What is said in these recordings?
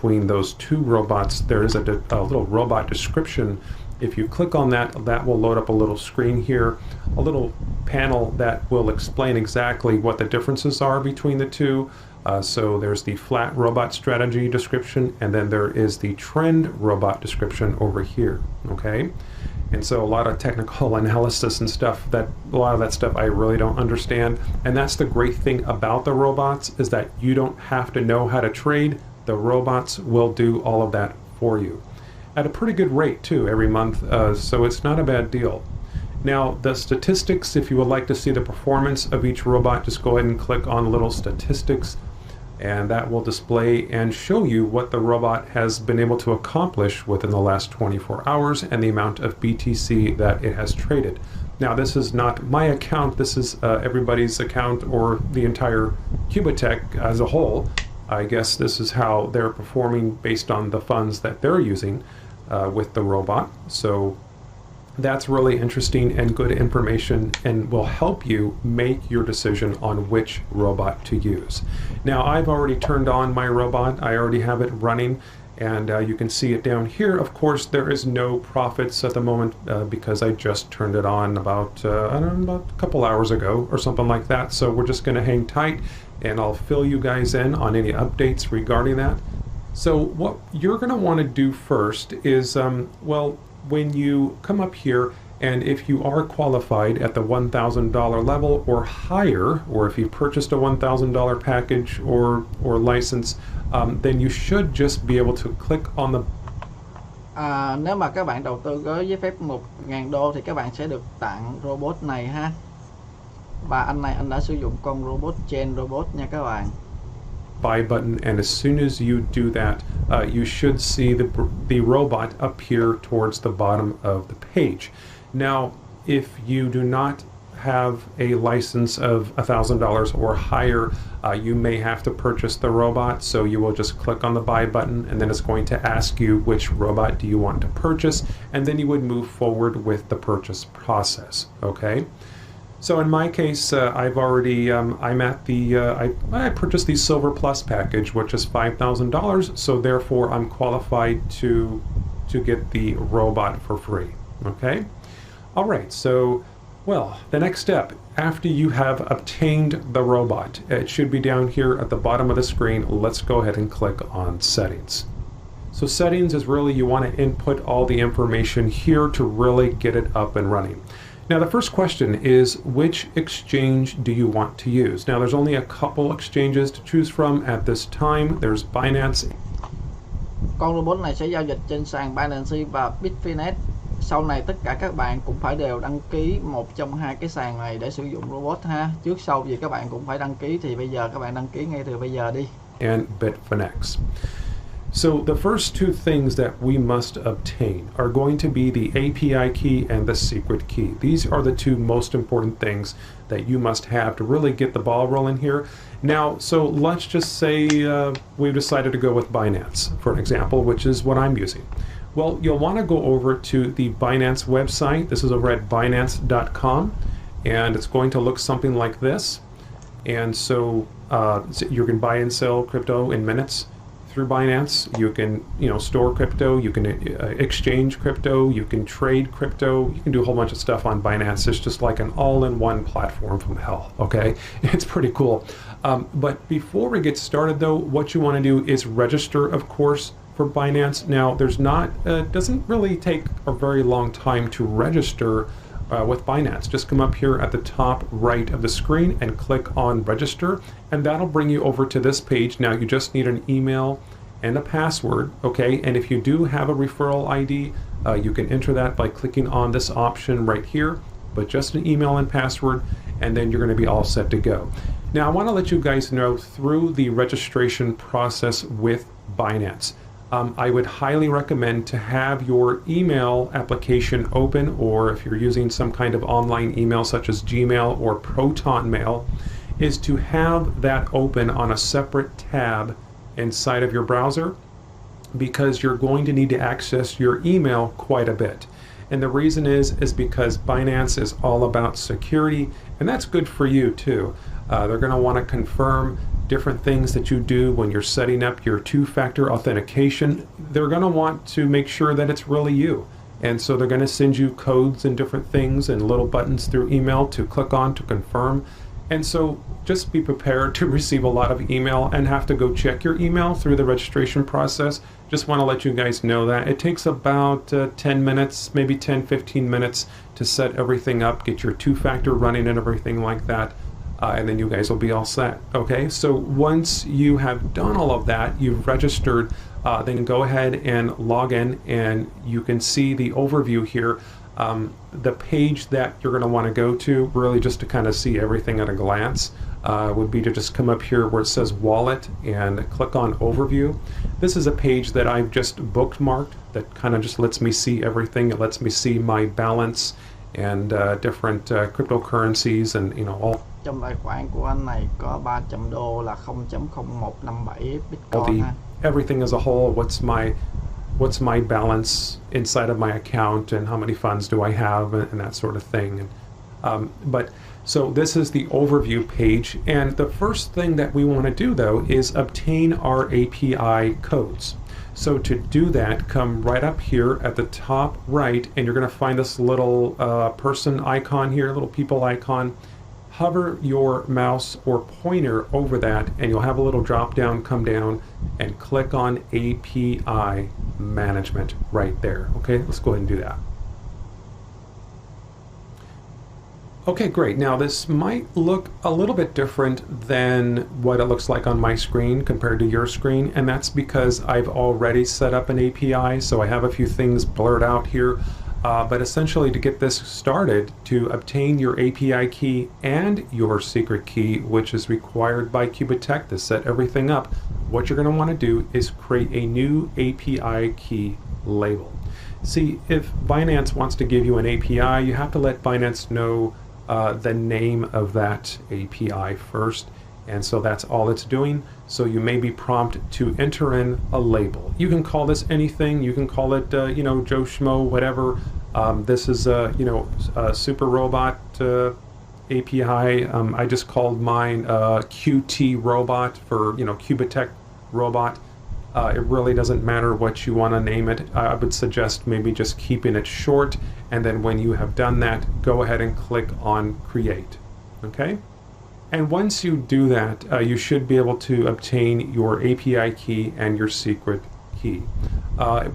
between those two robots, there is a little robot description. If you click on that, that will load up a little screen here, a little panel that will explain exactly what the differences are between the two. So there's the flat robot strategy description, and then there is the trend robot description over here, okay? And so a lot of technical analysis and stuff, a lot of that stuff I really don't understand. And that's the great thing about the robots, is that you don't have to know how to trade. The robots will do all of that for you at a pretty good rate too every month, so it's not a bad deal. Now the statistics, if you would like to see the performance of each robot, just go ahead and click on little statistics, and that will display and show you what the robot has been able to accomplish within the last 24 hours and the amount of BTC that it has traded. Now this is not my account, this is everybody's account, or the entire QUBITTECH as a whole. I guess this is how they're performing based on the funds that they're using with the robot. So that's really interesting and good information, and will help you make your decision on which robot to use. Now I've already turned on my robot, I already have it running, and you can see it down here. Of course there is no profits at the moment because I just turned it on about I don't know, about a couple hours ago or something like that. So we're just going to hang tight, and I'll fill you guys in on any updates regarding that. So what you're going to want to do first is, well, when you come up here, and if you are qualified at the $1,000 level or higher, or if you've purchased a $1,000 package or license, then you should just be able to click on the nếu mà các bạn đầu tư với phép 1.000 đô thì các bạn sẽ được tặng robot này ha. Và anh đã sử dụng con robot Trên robot nha các bạn. Buy button, and as soon as you do that, you should see the robot appear towards the bottom of the page. Now, if you do not have a license of $1,000 or higher, you may have to purchase the robot. So you will just click on the buy button, and then it's going to ask you which robot do you want to purchase, and then you would move forward with the purchase process. Okay. So in my case, I've already, I'm at the, I purchased the Silver Plus package, which is $5,000. So therefore I'm qualified to get the robot for free. Okay. All right. So, well, the next step, after you have obtained the robot, it should be down here at the bottom of the screen. Let's go ahead and click on settings. So settings is really, you want to input all the information here to really get it up and running. Now the first question is, which exchange do you want to use? Now there's only a couple exchanges to choose from at this time. There's Binance. Con robot này sẽ giao dịch trên sàn Binance và Bitfinex. Sau này tất cả các bạn cũng phải đều đăng ký một trong hai cái sàn này để sử dụng robot ha. Trước sau gì các bạn cũng phải đăng ký, thì bây giờ các bạn đăng ký ngay từ bây giờ đi. And Bitfinex. So the first two things that we must obtain are going to be the API key and the secret key. These are the two most important things that you must have to really get the ball rolling here. Now, so let's just say we've decided to go with Binance, for an example, which is what I'm using. Well, you'll want to go over to the Binance website. This is over at Binance.com, and it's going to look something like this. And so you can buy and sell crypto in minutes through Binance. You can, store crypto, you can exchange crypto, you can trade crypto, you can do a whole bunch of stuff on Binance. It's just like an all-in-one platform from hell, okay? It's pretty cool. But before we get started though, what you want to do is register, of course, for Binance. Now, there's not, doesn't really take a very long time to register with Binance. Just come up here at the top right of the screen and click on register, and that'll bring you over to this page. Now you just need an email and a password, okay? And if you do have a referral ID, you can enter that by clicking on this option right here, but just an email and password, and then you're going to be all set to go. Now I want to let you guys know through the registration process with Binance, I would highly recommend to have your email application open, or if you're using some kind of online email such as Gmail or Proton Mail, is to have that open on a separate tab inside of your browser, because you're going to need to access your email quite a bit. And the reason is because Binance is all about security, and that's good for you too. They're going to want to confirm different things that you do when you're setting up your two-factor authentication, they're going to want to make sure that it's really you. And so they're going to send you codes and different things and little buttons through email to click on to confirm. And so just be prepared to receive a lot of email and have to go check your email through the registration process. Just want to let you guys know that it takes about 10 minutes, maybe 10-15 minutes to set everything up, get your two-factor running and everything like that. And then you guys will be all set. Okay, so once you have done all of that, you've registered, then go ahead and log in, and you can see the overview here. The page that you're going to want to go to, really just to kind of see everything at a glance, would be to just come up here where it says wallet and click on overview. This is a page that I've just bookmarked that kind of just lets me see everything. It lets me see my balance and different cryptocurrencies and all. Trong tài khoản của anh này có 300 đô là 0.0157 Bitcoin ha. Everything as a whole, what's my balance inside of my account and how many funds do I have and that sort of thing. But so this is the overview page, and the first thing that we want to do though is obtain our API codes. So to do that, come right up here at the top right, and you're going to find this little person icon here, little people icon. Hover your mouse or pointer over that, and you'll have a little drop down come down and click on API management right there. Okay, let's go ahead and do that. Okay, great. Now this might look a little bit different than what it looks like on my screen compared to your screen, and that's because I've already set up an API, so I have a few things blurred out here. But essentially, to get this started, to obtain your API key and your secret key, which is required by QUBITTECH to set everything up, what you're going to want to do is create a new API key label. See, if Binance wants to give you an API, you have to let Binance know the name of that API first. And so that's all it's doing. So you may be prompted to enter in a label. You can call this anything. You can call it, Joe Schmo, whatever. This is a Super Robot API. I just called mine QT Robot for, QUBITTECH Robot. It really doesn't matter what you want to name it. I would suggest maybe just keeping it short. And then when you have done that, go ahead and click on Create. Okay? And once you do that, you should be able to obtain your API key and your secret key.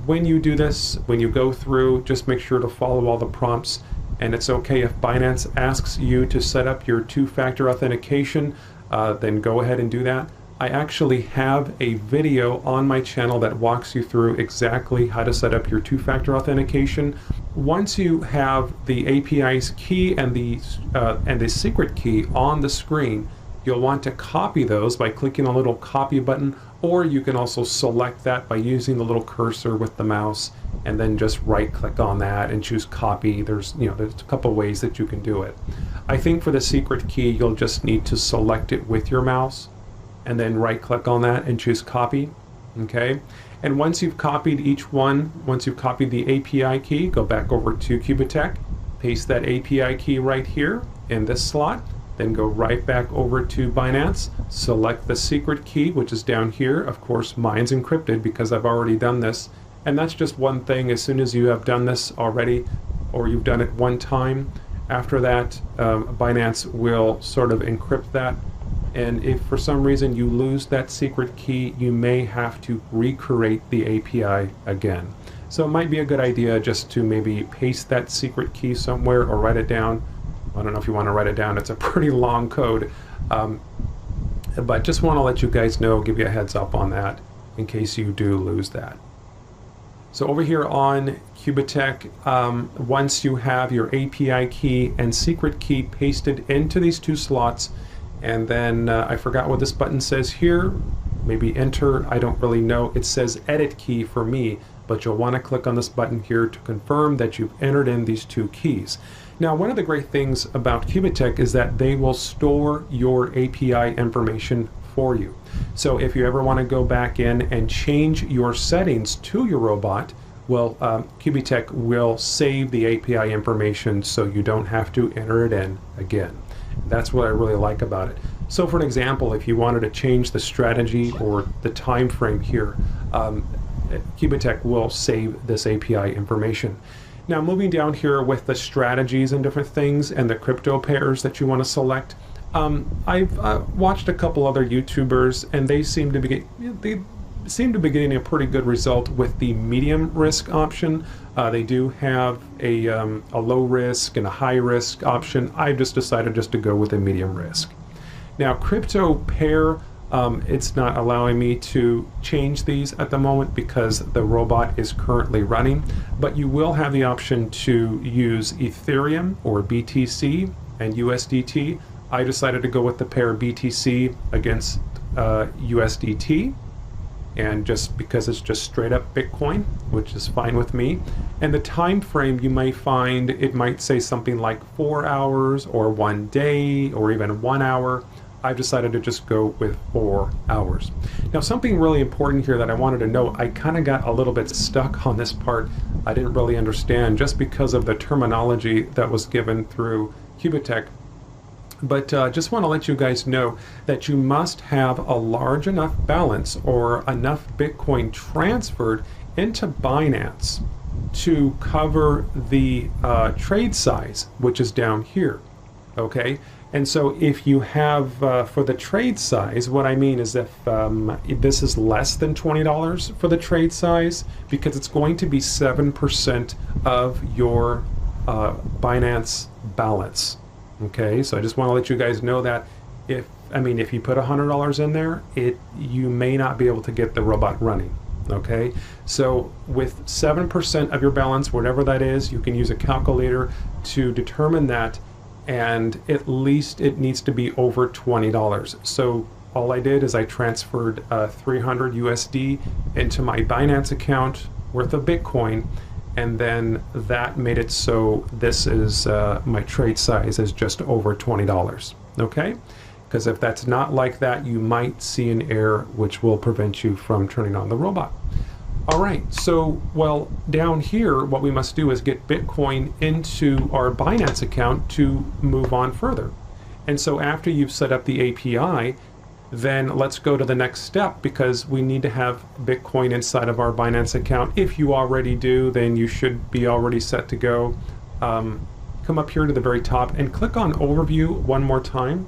When you do this, when you go through, just make sure to follow all the prompts. And it's okay if Binance asks you to set up your two-factor authentication, then go ahead and do that. I actually have a video on my channel that walks you through exactly how to set up your two-factor authentication. Once you have the API's key and the secret key on the screen, you'll want to copy those by clicking on the little copy button, or you can also select that by using the little cursor with the mouse and then just right-click on that and choose copy. There's a couple ways that you can do it. I think for the secret key, you'll just need to select it with your mouse and then right-click on that and choose copy. Okay, and once you've copied each one, once you've copied the API key, go back over to QUBITTECH, paste that API key right here in this slot, then go right back over to Binance, select the secret key, which is down here. Of course, mine's encrypted because I've already done this, and that's just one thing. As soon as you have done this already, or you've done it one time, after that, Binance will sort of encrypt that. And if for some reason you lose that secret key, you may have to recreate the API again. So it might be a good idea just to maybe paste that secret key somewhere or write it down. I don't know if you want to write it down. It's a pretty long code. But just want to let you guys know, give you a heads up on that in case you do lose that. So over here on QUBITTECH, once you have your API key and secret key pasted into these two slots, and then I forgot what this button says here, maybe enter, I don't really know. It says edit key for me, but you'll want to click on this button here to confirm that you've entered in these two keys. Now, one of the great things about QUBITTECH is that they will store your API information for you. So if you ever want to go back in and change your settings to your robot, well, QUBITTECH will save the API information so you don't have to enter it in again. That's what I really like about it. So for an example, if you wanted to change the strategy or the time frame here, QUBITTECH will save this API information. Now moving down here with the strategies and different things and the crypto pairs that you want to select, I've watched a couple other YouTubers and they seem to be getting a pretty good result with the medium risk option. They do have a low risk and a high risk option. I've just decided just to go with a medium risk. Now crypto pair, it's not allowing me to change these at the moment because the robot is currently running, but you will have the option to use Ethereum or BTC and USDT. I decided to go with the pair BTC against USDT, and just because it's just straight up Bitcoin, which is fine with me. And the time frame, you may find it might say something like 4 hours or 1 day or even 1 hour. I've decided to just go with 4 hours. Now something really important here that I wanted to note, I kind of got a little bit stuck on this part. I didn't really understand just because of the terminology that was given through QUBITTECH. But just want to let you guys know that you must have a large enough balance or enough Bitcoin transferred into Binance to cover the trade size, which is down here. Okay, and so if you have for the trade size, what I mean is if this is less than $20 for the trade size, because it's going to be 7% of your Binance balance. Okay, so I just want to let you guys know that if you put $100 in there, you may not be able to get the robot running. Okay, so with 7% of your balance, whatever that is, you can use a calculator to determine that, and at least it needs to be over $20. So all I did is I transferred 300 USD into my Binance account worth of Bitcoin, and then that made it so this is my trade size is just over $20. Okay, because if that's not like that, you might see an error which will prevent you from turning on the robot. All right, so well, down here what we must do is get Bitcoin into our Binance account to move on further. And so after you've set up the API, then let's go to the next step, because we need to have Bitcoin inside of our Binance account. If you already do, then you should be already set to go. Come up here to the very top and click on Overview one more time.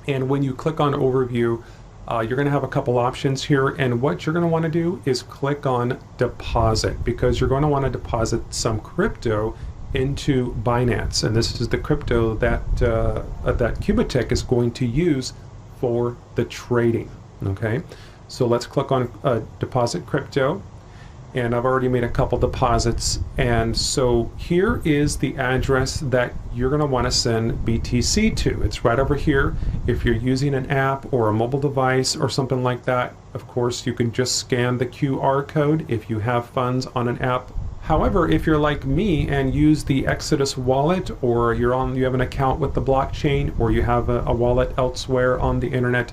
And when you click on Overview, you're going to have a couple options here, and what you're going to want to do is click on Deposit, because you're going to want to deposit some crypto into Binance, and this is the crypto that that QUBITTECH is going to use for the trading. Okay, so let's click on Deposit Crypto, and I've already made a couple deposits, and so here is the address that you're going to want to send BTC to. It's right over here. If you're using an app or a mobile device or something like that, of course you can just scan the QR code if you have funds on an app. However, if you're like me and use the Exodus wallet, or you have an account with the blockchain, or you have a wallet elsewhere on the internet,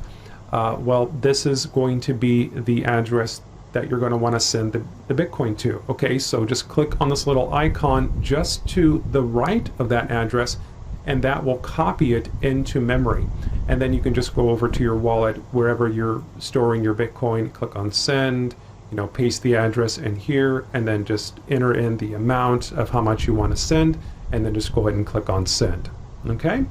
well, this is going to be the address that you're going to want to send the Bitcoin to. Okay, so just click on this little icon just to the right of that address, and that will copy it into memory. And then you can just go over to your wallet, wherever you're storing your Bitcoin, click on Send, paste the address in here, and then just enter in the amount of how much you want to send, and then just go ahead and click on Send. Okay?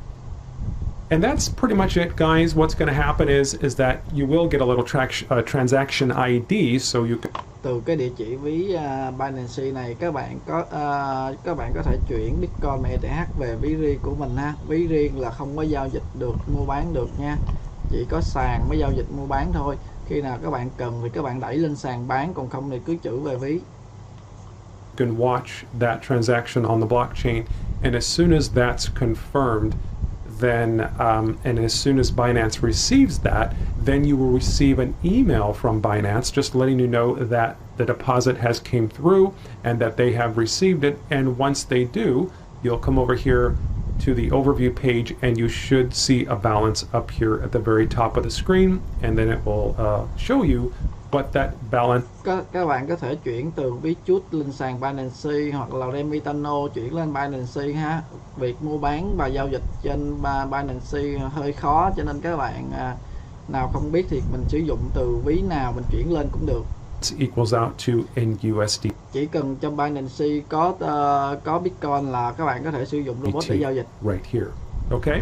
And that's pretty much it, guys. What's going to happen is that you will get a little transaction ID, so you can... Từ cái địa chỉ ví Binance này, các bạn có thể chuyển Bitcoin và ETH về ví riêng của mình ha. Ví riêng là không có giao dịch được, mua bán được nha. Chỉ có sàn mới giao dịch mua bán thôi. Khi nào các bạn cần thì các bạn đẩy lên sàn bán, còn không thì cứ trữ về ví. You can watch that transaction on the blockchain, and as soon as that's confirmed, then and as soon as Binance receives that, then you will receive an email from Binance just letting you know that the deposit has came through and that they have received it. And once they do, you'll come over here to the overview page, and you should see a balance up here at the very top of the screen, and then it will show you what that balance Các bạn có thể chuyển từ ví chút lên sàn Binance hoặc là Remitano chuyển lên Binance ha. Việc mua bán và giao dịch trên Binance hơi khó, cho nên các bạn nào không biết thì mình sử dụng từ ví nào mình chuyển lên cũng được. equals out to in USD. Chỉ cần trong Binance có Bitcoin là các bạn có thể sử dụng robot để giao dịch. Right here. Okay.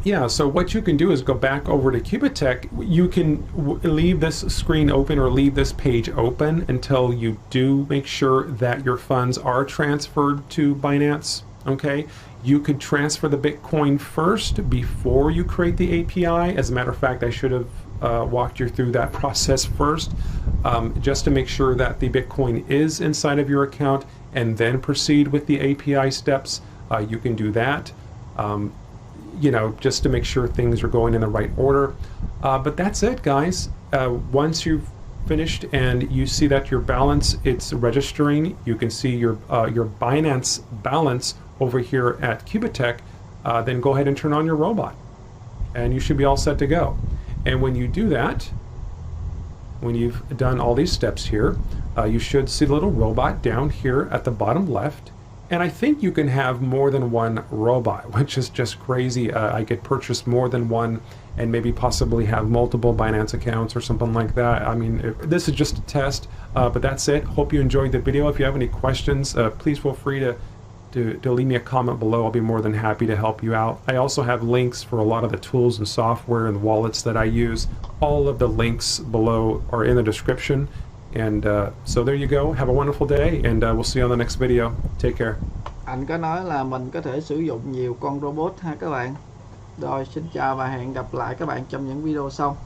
Yeah, so what you can do is go back over to QUBITTECH. You can leave this screen open or leave this page open until you do make sure that your funds are transferred to Binance. Okay, you could transfer the Bitcoin first before you create the API. As a matter of fact, I should have walked you through that process first, just to make sure that the Bitcoin is inside of your account, and then proceed with the API steps. You can do that. You know, just to make sure things are going in the right order. But that's it, guys. Once you've finished and you see that your balance, it's registering, you can see your Binance balance over here at QUBITTECH, then go ahead and turn on your robot and you should be all set to go. And when you do that, when you've done all these steps here, you should see the little robot down here at the bottom left. And I think you can have more than one robot, which is just crazy. I could purchase more than one and maybe possibly have multiple Binance accounts or something like that. I mean, this is just a test, but that's it. Hope you enjoyed the video. If you have any questions, please feel free to leave me a comment below. I'll be more than happy to help you out. I also have links for a lot of the tools and software and wallets that I use. All of the links below are in the description. And so there you go. Have a wonderful day, and we'll see you on the next video. Take care. Anh có nói là mình có thể sử dụng nhiều con robot ha các bạn. Rồi, xin chào và hẹn gặp lại các bạn trong những video sau.